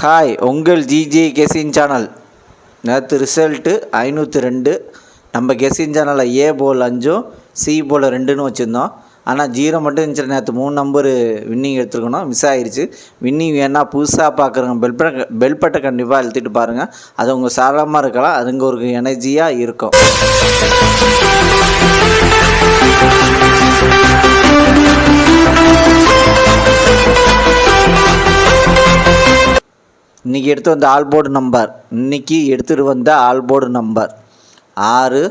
Hi, உங்கள் GJ guessing channel. நேற்று result 502. நம்ம கெஸிங் சேனலில் ஏ போல் 5 சி போல் 2ன்னு வச்சுருந்தோம். ஆனால் 0 மட்டும் இருந்துச்சு. நேற்று 3 நம்பரு வின்னிங் எடுத்துருக்கணும், மிஸ் ஆகிடுச்சு. வின்னிங் வேணால் புதுசாக பார்க்குறவங்க பெல் பட்டை கண்டிப்பாக அழுத்திட்டு பாருங்கள். அது உங்கள் சாதாரணமாக இருக்கலாம், அதுங்க ஒரு எனர்ஜியாக இருக்கும். இன்றைக்கி எடுத்து வந்த ஆல்போர்டு நம்பர் எடுத்துகிட்டு வந்த ஆல்போர்டு நம்பர் 6,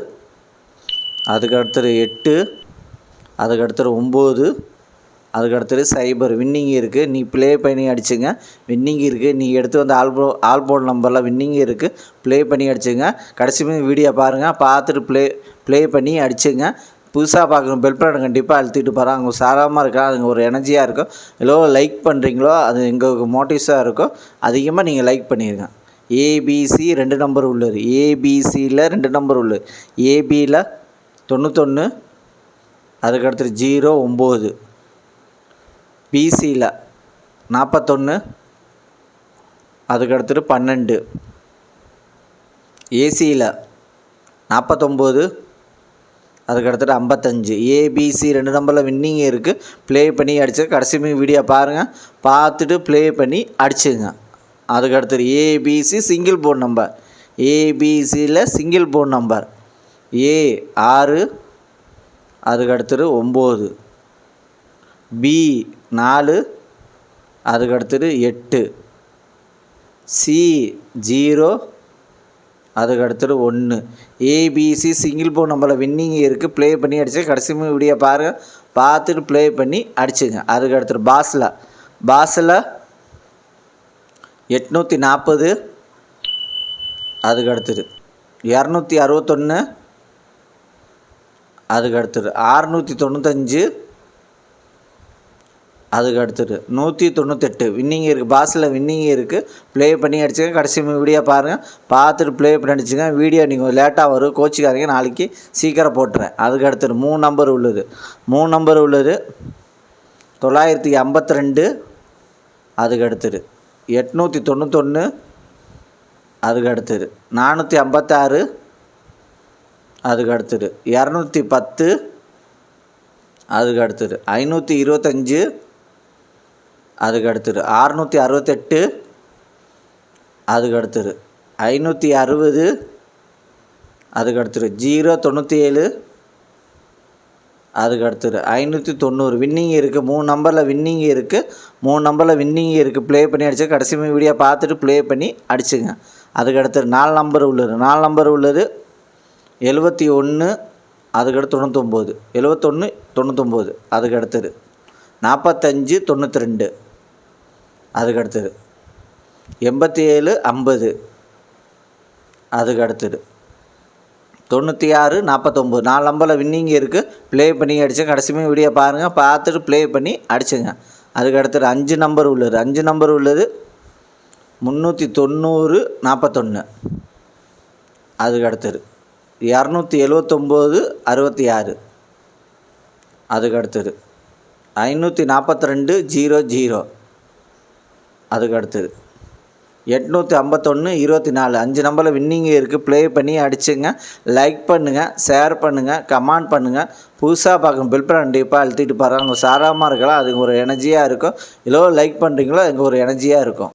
அதுக்கடுத்தது 8, அதுக்கடுத்தது 9, அதுக்கடுத்தது 0. வின்னிங் இருக்குது. நீ ப்ளே பண்ணி அடிச்சுங்க. வின்னிங் இருக்குது. நீ எடுத்து வந்த ஆல்போர்டு நம்பரில் வின்னிங் இருக்குது. ப்ளே பண்ணி அடிச்சுங்க. கடைசி வீடியோ பாருங்கள், பார்த்துட்டு ப்ளே பண்ணி அடிச்சுங்க. புதுசாக பார்க்குறோம் பெல் பட்டன் கண்டிப்பாக அழுத்திட்டு போகிறாங்க. அவங்க சாதாரணமாக இருக்கா, அதுங்க ஒரு எனர்ஜியாக இருக்கும். எவ்வளோ லைக் பண்ணுறீங்களோ அது எங்களுக்கு மோட்டிவ்ஸாக இருக்கும். அதிகமாக நீங்கள் லைக் பண்ணிடுங்க. ஏபிசி 2 நம்பர் உள்ளது. ஏபிசியில் 2 நம்பர் உள்ளது. ஏபியில் 91, அதுக்கடுத்து 0, 9. பிசியில் 41, அதுக்கடுத்து 12. ஏசியில் 49, அதுக்கடுத்துட்டு 55. ஏபிசி 2 நம்பரில் வின்னிங் இருக்குது. ப்ளே பண்ணி அடிச்சு கடைசி வீடியோ பாருங்கள், பார்த்துட்டு ப்ளே பண்ணி அடிச்சுங்க. அதுக்கடுத்தது ஏபிசி சிங்கிள் போர்டு நம்பர். ஏபிசியில் சிங்கிள் போர்டு நம்பர் ஏ 6, அதுக்கடுத்தது 9. பி 4, அதுக்கடுத்தது 8. சி 0, அதுக்கடுத்தது 1. ஏபிசி சிங்கிள் போர்டு நம்பரில் வின்னிங் இருக்குது. ப்ளே பண்ணி அடிச்சு கடைசி வீடியோ பாருங்கள், பார்த்துட்டு ப்ளே பண்ணி அடிச்சுங்க. அதுக்கடுத்தது பாஸில் 840, அதுக்கடுத்தது 261, அதுக்கடுத்தது 695, அதுக்கடுத்தது 198. வின்னிங் இருக்குது. பாஸில் வின்னிங் இருக்குது. ப்ளே பண்ணி அடிச்சுங்க. கடைசி வீடியோ பாருங்கள், பார்த்துட்டு ப்ளே பண்ணி அடிச்சுங்க. வீடியோ நீங்கள் லேட்டாக வரும், கோச்சிக்காரங்க, நாளைக்கு சீக்கிரம் போட்டுறேன். அதுக்கடுத்தது 3 நம்பர் உள்ளது. 3 நம்பர் உள்ளது 952, அதுக்கடுத்தது 891, அதுக்கடுத்தது 456, அதுக்கடுத்தது 210, அதுக்கடுத்தது 525, அதுக்கடுத்தது 668, அதுக்கடுத்தது 560, அதுக்கடுத்தது 097, அதுக்கடுத்தது 590. வின்னிங் இருக்குது. 3 நம்பரில் வின்னிங் இருக்குது. 3 நம்பரில் வின்னிங் இருக்குது. ப்ளே பண்ணி அடிச்சு கடைசி வீடியோ பார்த்துட்டு ப்ளே பண்ணி அடிச்சுங்க. அதுக்கடுத்தது 4 நம்பர் உள்ளது. 4 நம்பர் உள்ளது 71, அதுக்கடுத்து 99. 71, 99. அதுக்கடுத்தது 45, 92. அதுக்கடுத்தது 87, 50. அதுக்கடுத்தது 96, 49. 4 நம்பரில் வின்னிங் இருக்குது. ப்ளே பண்ணி அடிச்சு கடைசி வீடியோ பாருங்கள், பார்த்துட்டு ப்ளே பண்ணி அடிச்சுங்க. அதுக்கடுத்தது 5 நம்பர் உள்ளது. 5 நம்பர் உள்ளது 390, 41. அதுக்கடுத்தது 279, 66. அதுக்கடுத்தது 542, 00. அதுக்கடுத்தது 851, 24. 5 நம்பரில் வின்னிங் இருக்குது. ப்ளே பண்ணி அடிச்சுங்க. லைக் பண்ணுங்கள், ஷேர் பண்ணுங்கள், கமெண்ட் பண்ணுங்கள். புதுசாக பார்க்கணும் பெல் பட்டன் கண்டிப்பாக அழுத்திட்டு பாருங்கள். அவங்க சாதாரணமாக இருக்கலாம், அதுக்கு ஒரு எனர்ஜியாக இருக்கும். எவ்வளோ லைக் பண்ணுறீங்களோ அதுக்கு ஒரு எனர்ஜியாக இருக்கும்.